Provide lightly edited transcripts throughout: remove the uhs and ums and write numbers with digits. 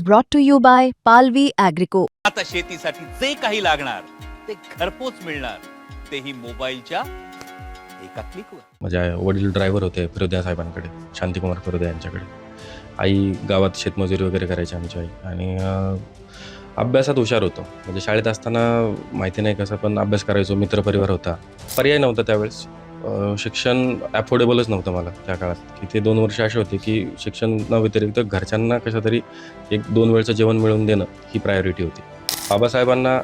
brought to you by Palvi Agrico. आता शेतीसाठी जे काही लागणार ते घरपोच मिळणार, तेही मोबाईलच्या एका क्लिकवर. माझे वडील ड्रायव्हर होते फिरोदिया साहेबांकडे, शांतिकुमार फिरोदिया यांच्याकडे. आई गावात शेतमजुरी वगैरे करायची आमची आई. आणि अभ्यासात हुशार होतो. म्हणजे शाळेत असताना माहिती नाही कसं पण अभ्यास करायचो. मित्रपरिवार होता, पर्याय नव्हता त्यावेळेस. शिक्षण अफोर्डेबलच नव्हतं मला त्या काळात. की ते 2 वर्ष असे होते की शिक्षण न व्यतिरिक्त घरच्यांना कसं तरी 1-2 वेळचं जेवण मिळवून देणं ही प्रायोरिटी होती. बाबासाहेबांना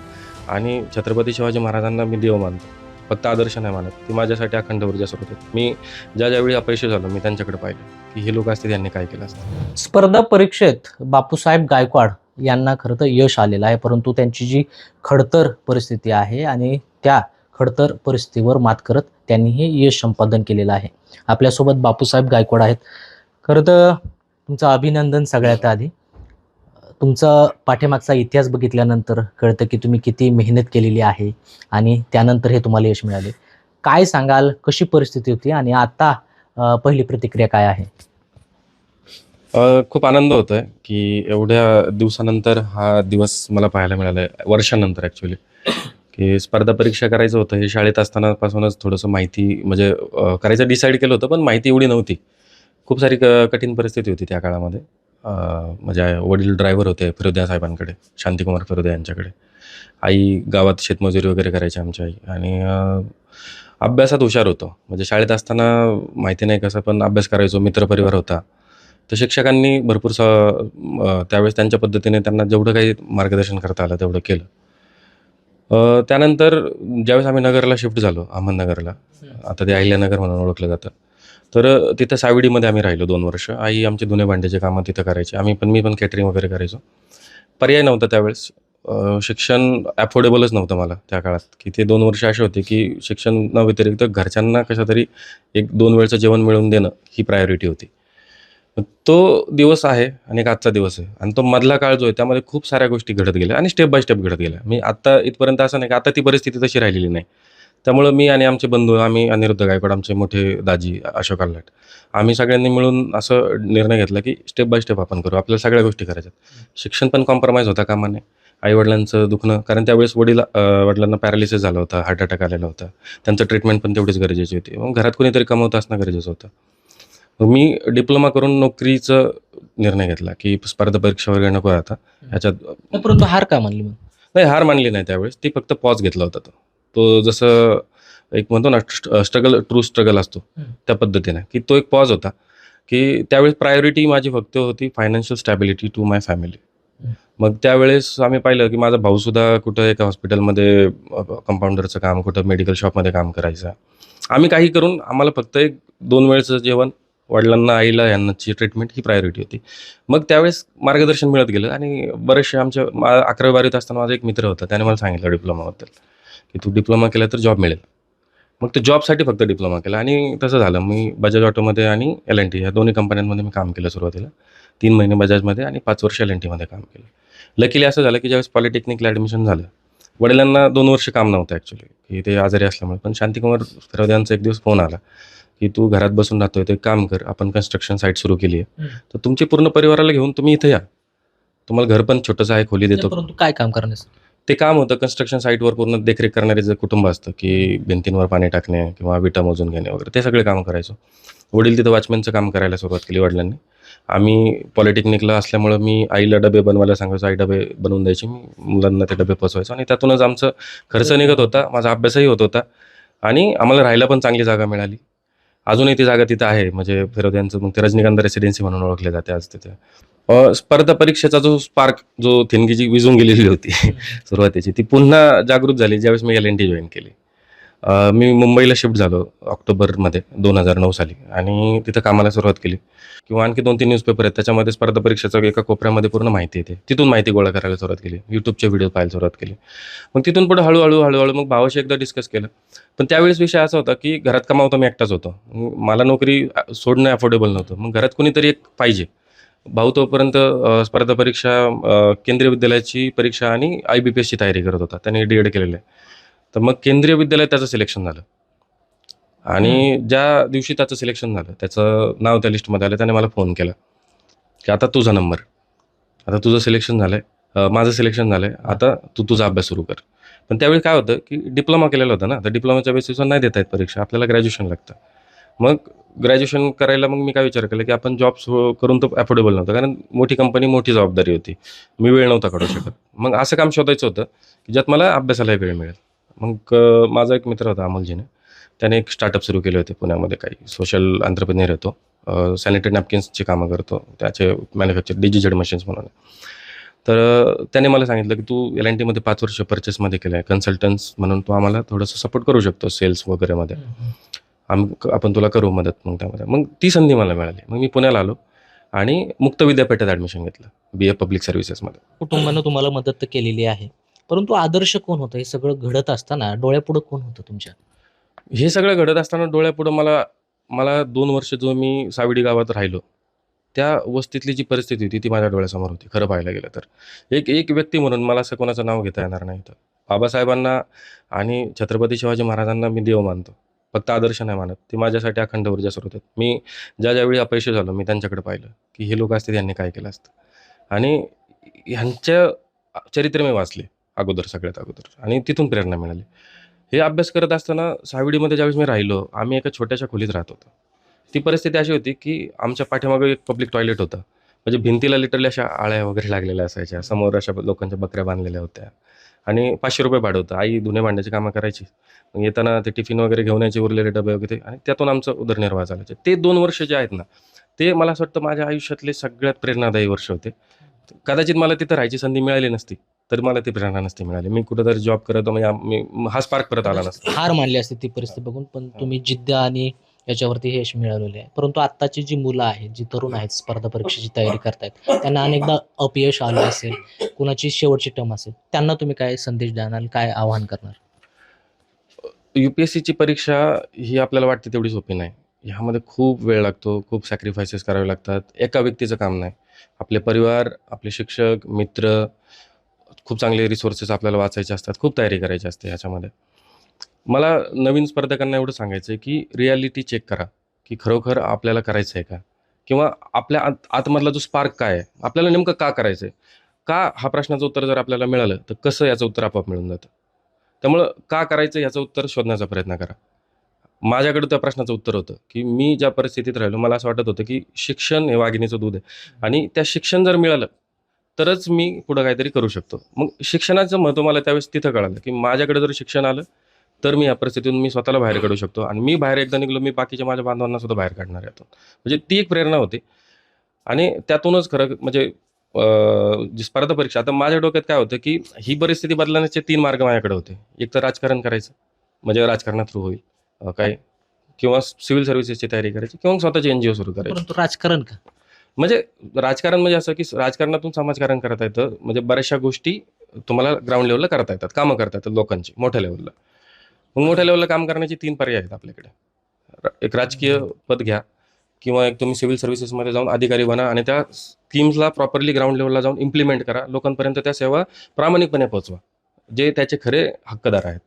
आणि छत्रपती शिवाजी महाराजांना मी देव मानतो, फक्त आदर्श नाही मानत. ती माझ्यासाठी अखंड ऊर्जा स्रोत होते. मी ज्यावेळी अपयशी झालो मी त्यांच्याकडे पाहिलं की हे लोक असते त्यांनी काय केलं असतं. स्पर्धा परीक्षेत बापूसाहेब गायकवाड यांना खरं तर यश आलेलं आहे, परंतु त्यांची जी खडतर परिस्थिती आहे आणि त्या खडतर परिस्थितीवर मात करत त्यांनी हे यश संपादन केलेलं आहे. आपल्यासोबत बापूसाहेब गायकवाड आहेत. खरं तर तुमचं अभिनंदन. सगळ्यात आधी तुमचा पाठीमागचा इतिहास बघितल्यानंतर कळतं की तुम्ही किती मेहनत केलेली आहे आणि त्यानंतर हे तुम्हाला यश मिळाले. काय सांगाल, कशी परिस्थिती होती आणि आता पहिली प्रतिक्रिया काय आहे? खूप आनंद होतोय की एवढ्या दिवसानंतर हा दिवस मला पाहायला मिळाला आहे, वर्षानंतर ॲक्च्युली. की स्पर्धा परीक्षा करायचं होतं हे शाळेत असतानापासूनच थोडंसं माहिती म्हणजे करायचं डिसाईड केलं होतं, पण माहिती एवढी नव्हती. खूप सारी कठीण परिस्थिती होती त्या काळामध्ये. माझे वडील ड्रायव्हर होते फिरोदिया साहेबांकडे, शांतिकुमार फिरोदिया यांच्याकडे. आई गावात शेतमजुरी वगैरे करायची आमची आई. आणि अभ्यासात हुशार होतो. म्हणजे शाळेत असताना माहिती नाही कसं पण अभ्यास करायचो. मित्रपरिवार होता. तर शिक्षकांनी भरपूर त्यावेळेस त्यांच्या पद्धतीने त्यांना जेवढं काही मार्गदर्शन करता आलं तेवढं केलं. त्यानंतर ज्यावेळेस आम्ही नगरला शिफ्ट झालो, अहमदनगरला, आता ते अहिल्यानगर म्हणून ओळखलं जातं. तर तिथं सावडीमध्ये आम्ही राहिलो 2 वर्ष. आई आमचे धुणे भांड्याचे कामं तिथं करायचे. मी पण कॅटरिंग वगैरे करायचो. पर्याय नव्हता त्यावेळेस. शिक्षण अफोर्डेबलच नव्हतं मला त्या काळात. की ते 2 वर्ष असे होते की शिक्षण न व्यतिरिक्त घरच्यांना कसं तरी 1-2 वेळचं जेवण मिळवून देणं ही प्रायोरिटी होती. तो दिवस आहे आणि एक आजचा दिवस आहे. आणि तो मधला काळ जो आहे त्यामध्ये खूप साऱ्या गोष्टी घडत गेल्या आणि स्टेप बाय स्टेप घडत गेल्या. मी आत्ता इथपर्यंत असं नाही की आता ती परिस्थिती तशी राहिलेली नाही. त्यामुळं मी आणि आमचे बंधू, आम्ही अनिरुद्ध गायकवाड, आमचे मोठे दाजी अशोक आल्हाट, आम्ही सगळ्यांनी मिळून असं निर्णय घेतला की स्टेप बाय स्टेप आपण करू. आपल्याला सगळ्या गोष्टी करायच्यात. शिक्षण पण कॉम्प्रोमाइज होता कामा नये. आईवडिलांचं दुखणं, कारण त्यावेळेस वडिलांना पॅरालिसिस झाला होता, हार्ट अटॅक आलेला होता. त्यांचं ट्रीटमेंट पण तेवढीच गरजेची होती. मग घरात कोणीतरी कमवत असणं गरजेचं होतं. मग मी डिप्लोमा करून नोकरीचा निर्णय घेतला की स्पर्धा परीक्षा वगैरे नको आता ह्याच्यात. परंतु हार का मानली मग? नाही, हार मानली नाही त्यावेळेस. ती फक्त पॉज घेतला होता. तो जसं एक म्हणतो ना ट्रू स्ट्रगल असतो त्या पद्धतीने, की तो एक पॉज होता. की त्यावेळेस प्रायोरिटी माझी फक्त होती financial stability to my family. मग त्यावेळेस आम्ही पाहिलं की माझा भाऊसुद्धा कुठं एका हॉस्पिटलमध्ये कंपाऊंडरचं काम, कुठं मेडिकल शॉपमध्ये काम करायचं. आम्ही काही करून आम्हाला फक्त 1-2 वेळचं जेवण, वडिलांना, आईला यांनाची ट्रीटमेंट ही प्रायोरिटी होती. मग त्यावेळेस मार्गदर्शन मिळत गेलं. आणि बरेचसे आमच्या 11वी-12वीत असताना माझा एक मित्र होता, त्याने मला सांगितलं डिप्लोमाबद्दल की तू डिप्लोमा केला तर जॉब मिळेल. मग ते जॉबसाठी फक्त डिप्लोमा केला आणि तसं झालं. मी बजाज ऑटोमध्ये आणि L&T ह्या दोन्ही कंपन्यांमध्ये मी काम केलं सुरुवातीला. 3 महिने बजाजमध्ये आणि 5 वर्ष L&Tमध्ये काम केलं. लकीली असं झालं की ज्यावेळेस पॉलिटेक्निकला ॲडमिशन झालं, वडिलांना 2 वर्ष काम नव्हतं ॲक्च्युली, की ते आजारी असल्यामुळे. पण शांतिकुमार फिरोदियांचा एक दिवस फोन आला की तू घरात बसून राहतोय, ते काम कर, आपण कन्स्ट्रक्शन साईट सुरू केली आहे, तर तुमची पूर्ण परिवाराला घेऊन तुम्ही इथं या, तुम्हाला घर पण छोटंसं आहे, खोली देतो. परंतु काय काम करण्यास? ते काम होतं कन्स्ट्रक्शन साईटवर पूर्ण देखरेख करणारे जे कुटुंब असतं, की भिंतींवर पाणी टाकणे किंवा विटा मोजून घेणे वगैरे, ते सगळे कामं करायचो. वडील तिथं वॉचमॅनचं काम करायला सुरुवात केली वडिलांनी. आम्ही पॉलिटेक्निकला असल्यामुळं मी आईला डबे बनवायला सांगायचो, आई डबे बनवून द्यायची, मी मुलांना ते डबे पोचवायचो. आणि त्यातूनच आमचं खर्च निघत होता, माझा अभ्यासही होत होता आणि आम्हाला राहायला पण चांगली जागा मिळाली. अजूनही ती जागा तिथं आहे. म्हणजे फिरोदियांचं मग ते रजनीकांत रेसिडेन्सी म्हणून ओळखले जाते आज तिथे. स्पर्धा परीक्षेचा जो स्पार्क, जो थिनगी जी विझून गेलेली होती सुरुवातीची, ती पुन्हा जागृत झाली ज्यावेळेस मी L&T जॉईन केली. मी मुंबईला शिफ्ट झालो ऑक्टोबरमध्ये 2009 साली आणि तिथं कामाला सुरुवात केली. किंवा आणखी 2-3 न्यूजपेपर आहेत, त्याच्यामध्ये स्पर्धा परीक्षेचा एका कोपऱ्यामध्ये पूर्ण माहिती येते. तिथून माहिती गोळा करायला सुरुवात केली. यूट्यूबचे व्हिडिओ पाहायला सुरुवात केली. मग तिथून पुढे हळूहळू मग भावाशी एकदा डिस्कस केलं. पण त्यावेळेस विषय असा होता की घरात कमावतो मी एकटाच होतो. मला नोकरी सोडणं अफोर्डेबल नव्हतं. मग घरात कोणीतरी एक पाहिजे. भाऊ तोपर्यंत स्पर्धा परीक्षा, केंद्रीय विद्यालयाची परीक्षा आणि IBPSची तयारी करत होता. त्याने D.Ed केलेलं आहे. तर मग केंद्रीय विद्यालयात त्याचं सिलेक्शन झालं. आणि ज्या दिवशी त्याचं सिलेक्शन झालं, त्याचं नाव त्या लिस्टमध्ये आलं, त्याने मला फोन केला की आता तुझा नंबर. आता तुझं सिलेक्शन झालं आहे, माझं सिलेक्शन झालं आहे, आता तू तुझा अभ्यास सुरू कर. पण त्यावेळी काय होतं की डिप्लोमा केलेला होता ना, तर डिप्लोमाच्या बेसिसवर नाही देता येत परीक्षा, आपल्याला ग्रॅज्युएशन लागतं. मग ग्रॅज्युएशन करायला मग मी काय विचार केला की आपण जॉब करून तो अफोर्डेबल नव्हतं, कारण मोठी कंपनी, मोठी जबाबदारी होती, मी वेळ नव्हता काढू शकत. मग असं काम शोधायचं होतं की ज्यात मला अभ्यासालाही वेळ मिळेल. मग माझा एक मित्र होता अमोलजीने, त्याने एक स्टार्टअप सुरू केले होते पुण्यामध्ये, काही सोशल एंटरप्रेन्योर येतो, सॅनिटरी नॅपकिन्सची कामं करतो, त्याचे मॅन्युफॅक्चर DigiZ मशीन्स म्हणून. तर त्याने मला सांगितलं की तू L&Tमध्ये 5 वर्ष परचेसमध्ये केलं आहे, कन्सल्टन्स म्हणून तू आम्हाला थोडंसं सपोर्ट करू शकतो सेल्स वगैरेमध्ये, आपण तुला करू मदत. मग त्यामध्ये मग ती संधी मला मिळाली. मग मी पुण्याला आलो आणि मुक्त विद्यापीठात ॲडमिशन घेतलं, BA पब्लिक सर्व्हिसेसमध्ये. कुटुंबानं तुम्हाला मदत तर केलेली आहे, परंतु आदर्श कोण होतं? हे सगळं घडत असताना डोळ्यापुढं कोण होतं तुमच्या? हे सगळं घडत असताना डोळ्यापुढं मला मला 2 वर्ष जो मी सावडी गावात राहिलो, त्या वस्तीतली जी परिस्थिती होती ती माझ्या डोळ्यासमोर होती, खरं पाहायला गेलं तर. एक एक व्यक्ती म्हणून मला असं कोणाचं नाव घेता येणार नाही इथं. बाबासाहेबांना आणि छत्रपती शिवाजी महाराजांना मी देव मानतो, फक्त आदर्श नाही मानत. ते माझ्यासाठी अखंड ऊर्जा स्रोत आहेत. मी ज्यावेळी अपयशी झालो, मी त्यांच्याकडे पाहिलं की हे लोक असते त्यांनी काय केलं असतं, आणि ह्यांच्या चरित्र मी वाचले अगोदर, सगळ्यात अगोदर, आणि तिथून प्रेरणा मिळाली. हे अभ्यास करत असताना सावडीमध्ये ज्यावेळेस मी राहिलो, आम्ही एका छोट्याशा खोलीत राहत होतो. ती परिस्थिती अशी होती की आमच्या पाठीमागे एक पब्लिक टॉयलेट होतं, म्हणजे भिंतीला लिटरली अशा आळ्या वगैरे लागलेल्या असायच्या, समोर अशा लोकांच्या बकऱ्या बांधलेल्या होत्या, आणि 500 रुपये भाडं होतं. आई धुणे भांड्याची कामं करायची, मग येताना ते टिफिन वगैरे घेऊन यायचे, उरलेले डबे वगैरे, आणि त्यातून आमचं उदरनिर्वाह चालायचे. ते 2 वर्ष जे आहेत ना, ते मला असं वाटतं माझ्या आयुष्यातले सगळ्यात प्रेरणादायी वर्ष होते. कदाचित मला तिथं राहायची संधी मिळाली नसती तर मला ती प्रेरणा नसती मिळाली. मी कुठेतरी जॉब करत हा स्पार्क परत आला नसता. हार मानली असते ती परिस्थिती बघून, पण तुम्ही जिद्द आणि याच्यावरती यश मिळवलेले आहे. परंतु आत्ताची जी मुलं आहेत, जी तरुण आहेत, स्पर्धा परीक्षेची तयारी करतायत, त्यांना अनेकदा अपयश आलं असेल, कुणाची शेवटची टर्म असेल, त्यांना तुम्ही काय संदेश द्याल, काय आवाहन करणार? UPSCची परीक्षा ही आपल्याला वाटते तेवढी सोपी नाही. ह्यामध्ये खूप वेळ लागतो, खूप सॅक्रिफायसेस करावे लागतात. एका व्यक्तीचं काम नाही. आपले परिवार, आपले शिक्षक, मित्र, खूप चांगले रिसोर्सेस आपल्याला वाचायचे असतात, खूप तयारी करायची असते ह्याच्यामध्ये. मला नवीन स्पर्धकांना एवढं सांगायचं आहे की रिॲलिटी चेक करा, की खरोखर आपल्याला करायचं आहे का? किंवा आपल्या आतमधला जो स्पार्क काय आहे? आपल्याला नेमकं का करायचं आहे? का हा प्रश्नाचं उत्तर जर आपल्याला मिळालं, तर कसं याचं उत्तर आपोआप मिळून जातं. त्यामुळं का करायचं याचं उत्तर शोधण्याचा प्रयत्न करा. माझ्याकडे त्या प्रश्नाचं उत्तर होतं की मी ज्या परिस्थितीत राहिलो, मला असं वाटत होतं की शिक्षण हे वाघिणीचं दूध आहे, आणि त्या शिक्षण जर मिळालं तरच मी पुढं काहीतरी करू शकतो. मग शिक्षणाचं महत्त्व मला त्यावेळेस तिथं कळालं की माझ्याकडे जर शिक्षण आलं तर मी या परिस्थितीतून मी स्वतःला बाहेर काढू शकतो, आणि मी बाहेर एकदा निघलो, मी बाकीच्या माझ्या बांधवांना सुद्धा बाहेर काढणार आहे. म्हणजे ती एक प्रेरणा होती, आणि त्यातूनच खरं म्हणजे जी स्पर्धा परीक्षा, आता माझ्या डोक्यात काय होतं की ही परिस्थिती बदलण्याचे 3 मार्ग माझ्याकडे होते. एक तर राजकारण करायचं, म्हणजे राजकारणात थ्रू होईल काय, किंवा सिव्हिल सर्व्हिसेसची तयारी करायची, किंवा स्वतःची NGO सुरू करायची. परंतु राजकारण का? म्हणजे राजकारण म्हणजे असं की राजकारणातून समाजकारण करता येतं, म्हणजे बऱ्याचशा गोष्टी तुम्हाला ग्राउंड लेवलला करता येतात, कामं करता येतात लोकांची मोठ्या लेवलला. मग मोठ्या लेवलला काम करण्याचे 3 पर्याय आहेत आपल्याकडे. एक राजकीय पद घ्या, किंवा एक तुम्ही सिव्हिल सर्व्हिसेसमध्ये जाऊन अधिकारी बना, आणि त्या स्कीम्सला प्रॉपरली ग्राउंड लेवलला जाऊन इम्प्लिमेंट करा, लोकांपर्यंत त्या सेवा प्रामाणिकपणे पोहोचवा, जे त्याचे खरे हक्कदार आहेत.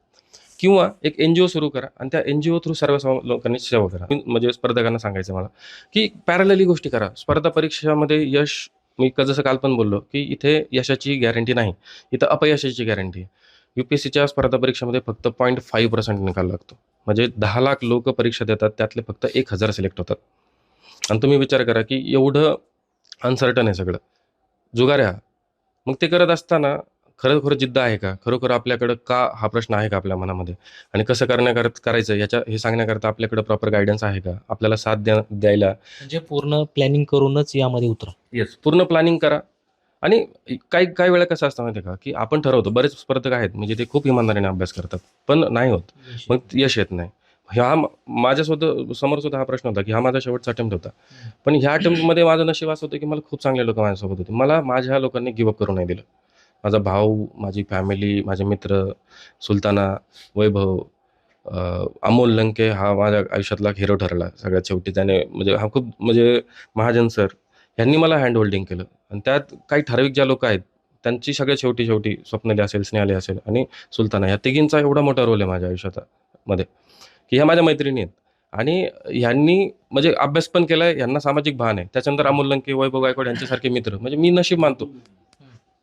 किंवा एक NGO सुरू करा, आणि त्या NGO थ्रू सर्व लोकांनी सेवा करा. म्हणजे स्पर्धकांना सांगायचं मला की पॅरलली गोष्टी करा. स्पर्धा परीक्षामध्ये यश, मी जसं काल पण बोललो की इथे यशाची गॅरंटी नाही, इथं अपयशाची गॅरंटी आहे. UPSCच्या स्पर्धा परीक्षेमध्ये फक्त 0.5% निकाल लागतो, म्हणजे 10 लाख लोक परीक्षा देतात, त्यातले फक्त 1000 सिलेक्ट होतात. आणि तुम्ही विचार करा की एवढं अनसर्टन आहे सगळं, जुगार आहे हा. मग ते करत असताना खरोखर जिद्द आहे का? खरोखर आपल्याकडं का हा प्रश्न आहे का आपल्या मनामध्ये? आणि कसं करायचं हे सांगण्याकरता आपल्याकडं प्रॉपर गायडन्स आहे का? आपल्याला साथ द्यायला म्हणजे पूर्ण प्लॅनिंग करूनच यामध्ये उतरा. पूर्ण प्लॅनिंग करा. आणि काही वेळा कसं असतं माहिती आहे का, की आपण ठरवतो, बरेच स्पर्धक आहेत म्हणजे ते खूप इमानदारीने अभ्यास करतात, पण नाही होत, मग यश येत नाही. समोर सुद्धा हा प्रश्न होता की हा माझा शेवटचा अटेम्प्ट होता, पण ह्या अटेम्प्टमध्ये माझं नशीब असं होतं की मला खूप चांगले लोक माझ्यासोबत होते. मला माझ्या लोकांनी गिवअप करू नाही दिलं. माझा भाऊ, माझी फॅमिली, माझे मित्र, सुलताना, वैभव, अमोल लंके हा माझ्या आयुष्यातला हिरो ठरला सगळ्यात शेवटी. त्याने म्हणजे हा खूप म्हणजे महाजन सर यांनी मला हँड होल्डिंग केलं, आणि त्यात काही ठराविक ज्या लोक आहेत त्यांची सगळ्यात शेवटी स्वप्नाली असेल, स्नेहाली असेल, आणि सुलताना, या तिघींचा एवढा मोठा रोल आहे माझ्या आयुष्यात मध्ये, की ह्या माझ्या मैत्रिणी आहेत. आणि ह्यांनी म्हणजे अभ्यास पण केलाय, ह्यांना सामाजिक भान आहे. त्याच्यानंतर अमोल लंके, वैभव गायकवाड यांच्यासारखे मित्र, म्हणजे मी नशीब मानतो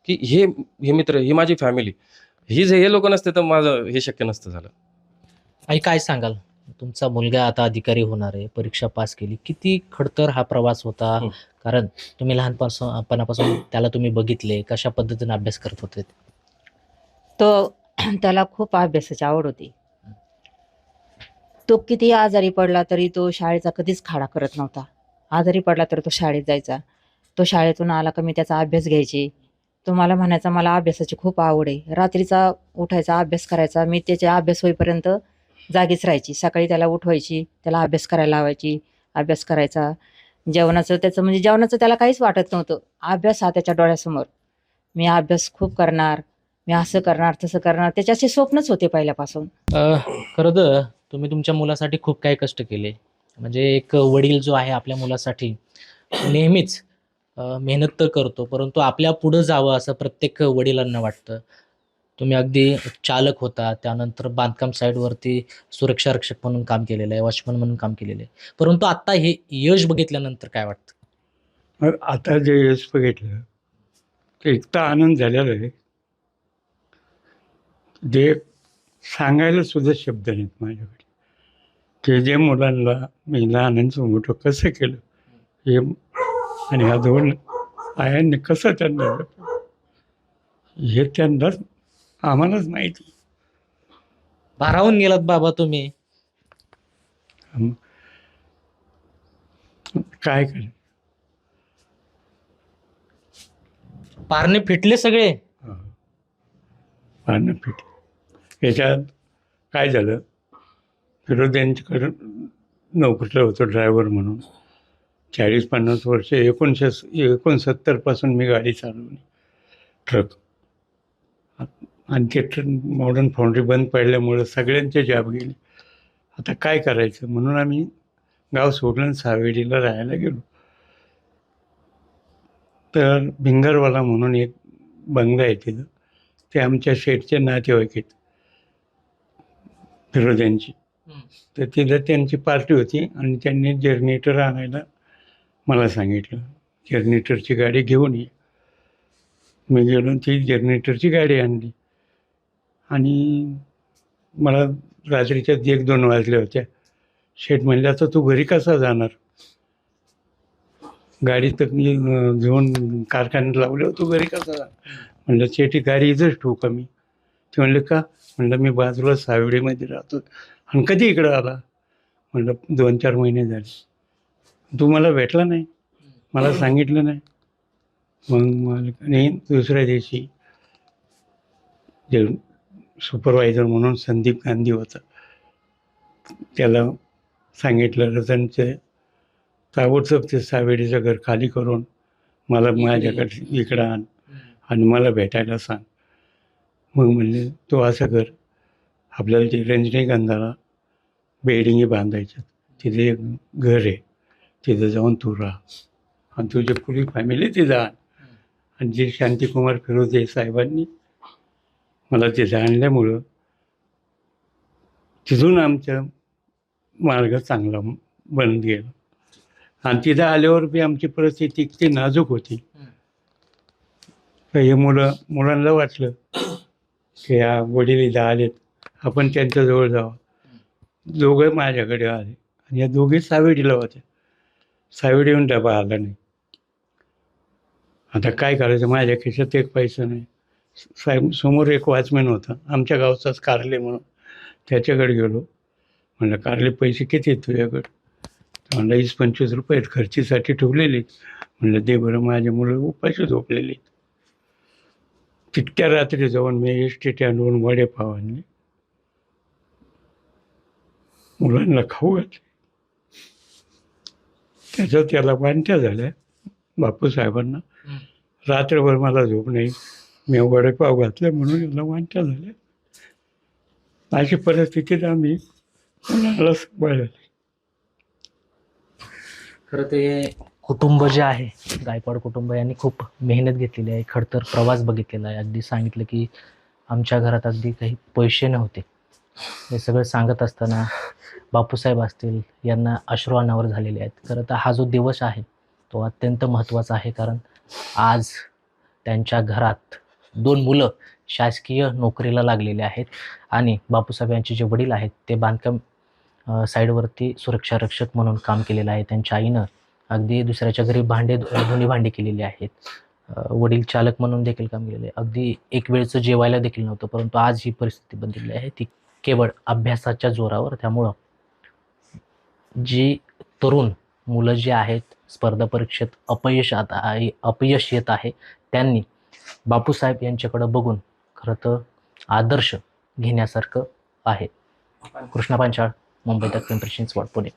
की हे मित्र, ही माझी फॅमिली, हे लोक नसते तर माझं हे शक्य नसतं झालं. आई काय सांगाल, तुमचा मुलगा आता अधिकारी होणार आहे, परीक्षा पास केली, किती खडतर हा प्रवास होता? हो. कारण तुम्ही लहानपणापासून त्याला तुम्ही बघितले, कशा पद्धतीने अभ्यास करत होते? तो त्याला खूप अभ्यासाची आवड होती. तो किती आजारी पडला तरी तो शाळेचा कधीच खाडा करत नव्हता. आजारी पडला तर तो शाळेत जायचा. तो शाळेतून आला का मी त्याचा अभ्यास घ्यायचे. तो मला म्हणायचा, "मला अभ्यासाची खूप आवड आहे." रात्रीचा उठायचा, अभ्यास करायचा. मी त्याचा अभ्यास होईपर्यंत जागीच राहायची. सकाळी त्याला उठवायची, त्याला अभ्यास करायला लावायची. अभ्यास करायचा. जेवणाचं त्याला काहीच वाटत नव्हतं. अभ्यास हा त्याच्या डोळ्यासमोर. मी अभ्यास खूप करणार, मी असं करणार, तसं करणार. त्याचे असे स्वप्नच होते पहिल्यापासून. खरं तर तुम्ही तुमच्या मुलासाठी खूप काही कष्ट केले. म्हणजे एक वडील जो आहे आपल्या मुलासाठी नेहमीच मेहनत तर करतो, परंतु आपल्या पुढं जावं असं प्रत्येक वडिलांना वाटतं. तुम्ही अगदी चालक होता, त्यानंतर बांधकाम साईडवरती सुरक्षा रक्षक म्हणून काम केलेलं आहे, वॉचमन म्हणून काम केलेलं आहे. परंतु आता हे यश बघितल्यानंतर काय वाटतं? मग आता जे यश बघितलं ते इतका आनंद झालेला आहे, जे सांगायला सुद्धा शब्द नाहीत माझ्याकडे. की जे मुलांना मी लहानांचं मोठं कसं केलं हे, आणि ह्या दोन आयांनी कसं त्यांना जपलं, हे त्यांनाच आम्हालाच माहिती. भारावून गेलात बाबा तुम्ही. काय करायचं. पारणे फिटले सगळे. पानं फिट. याच्यात काय झालं, फिरोज यांच्याकडं नोकरीला होतो ड्रायव्हर म्हणून. 40-50 वर्ष 69पासून मी गाडी चालवली, ट्रक. आणि ते मॉडर्न फाउंड्री बंद पडल्यामुळं सगळ्यांचे जॉब गेले. आता काय करायचं म्हणून आम्ही गाव सोडलं आणि सावेडीला राहायला गेलो. तर भिंगरवाला म्हणून एक बंगला आहे तिथं, ते आमच्या शेठचे नातेवाईक आहेत फिरोज यांची. तर तिथं त्यांची पार्टी होती आणि त्यांनी जनरेटर आणायला मला सांगितलं, जनरेटरची गाडी घेऊन ये. मी गेलो, ती जनरेटरची गाडी आणली आणि मला रात्रीच्या 1-2 वाजल्या होत्या. शेठ म्हणले, "आता तू घरी कसा जाणार? गाडी तर मी घेऊन कारखान्यात लावली, तू घरी कसा जाणार?" म्हणलं, "शेठी गाडी इथंच ठेवू का मी?" ते म्हणले, "का?" म्हणलं, "मी बाजूला सावेडीमध्ये राहतो." "आणि कधी इकडं आला?" म्हणलं, 2-4 महिने झाले. "तू मला भेटला नाही, मला सांगितलं नाही." मग मालकाने दुसऱ्या दिवशी जे सुपरवायझर म्हणून संदीप गांधी होता, त्याला सांगितलं, रतनचे ताबडतोब ते सावेडीचं घर खाली करून मला माझ्याकडे इकडं आण आणि मला भेटायला सांग. मग म्हणले, "तो असं कर, आपल्याला ते रंजनीगंधाला बिल्डिंगी बांधायच्यात, तिथे एक घर आहे, तिथं जाऊन तू राहा आणि तुझी पुरी फॅमिली तिथं आण." आणि जे शांतिकुमार फिरोजे साहेबांनी मला तिथं आणल्यामुळं तिथून आमचा मार्ग चांगला बनत गेला. आणि तिथं आल्यावर बी आमची परिस्थिती इतकी नाजूक होती, तर हे मुलांना वाटलं की हा वडील इथं आलेत, आपण त्यांच्याजवळ जावं. दोघं माझ्याकडे आले आणि या दोघी सावेडीला होत्या. सावेडीहून डबा आला नाही. आता काय करायचं, माझ्या खिशात एक पैसा नाही. साहेब समोर एक वॉचमॅन होता आमच्या गावचाच, कारले म्हणून, त्याच्याकडे गेलो. म्हणलं, "कारले पैसे किती आहेत तुझ्याकडे?" म्हणलं, 20-25 रुपये आहेत, खर्चीसाठी ठेवलेले. म्हणलं, "दे बरं, माझे मुलं उपाशी झोपलेले आहेत." तितक्या रात्री जाऊन मी एस टी स्टँडवरून वडेपाव आणले, मुलांना खाऊ घातले. त्याला वांट्या झाल्या बापूसाहेबांना. रात्रभर मला झोप नाही, मी वडेपाव घातले म्हणून याला वांट्या झाल्या. अशी परिस्थितीत आम्ही मुलाला सांभाळले. खरं ते कुटुंब जे आहे, गायकवाड कुटुंब, यांनी खूप मेहनत घेतलेली आहे, खडतर प्रवास बघितलेला आहे. अगदी सांगितलं की आमच्या घरात अगदी काही पैसे नव्हते, हे सगळं सांगत असताना बापूसाहेब असतील यांना अश्रू अनावर झालेले आहेत. खरं तर हा जो दिवस आहे तो अत्यंत महत्त्वाचा आहे, कारण आज त्यांच्या घरात 2 मुलं शासकीय नोकरीला लागलेले आहेत आणि बापूसाहेब यांचे जे वडील आहेत ते बांधकाम साईडवरती सुरक्षा रक्षक म्हणून काम केलेलं आहे. त्यांच्या आईनं अगदी दुसऱ्याच्या घरी धुणी भांडी केलेली आहेत. वडील चालक म्हणून देखील काम केलेलं आहे. अगदी एक वेळचं जेवायला देखील नव्हतं, परंतु आज ही परिस्थिती बनलेली आहे ती केवळ अभ्यासाच्या जोरावर. त्यामुळं जी तरुण मुलं जी आहेत स्पर्धा परीक्षेत अपयश येत आहे, त्यांनी बापूसाहेब यांच्याकडं बघून खरं तर आदर्श घेण्यासारखं आहे. कृष्णा पांचाळ, मुंबई तक, पिंपरी चिंचवड, पुणे.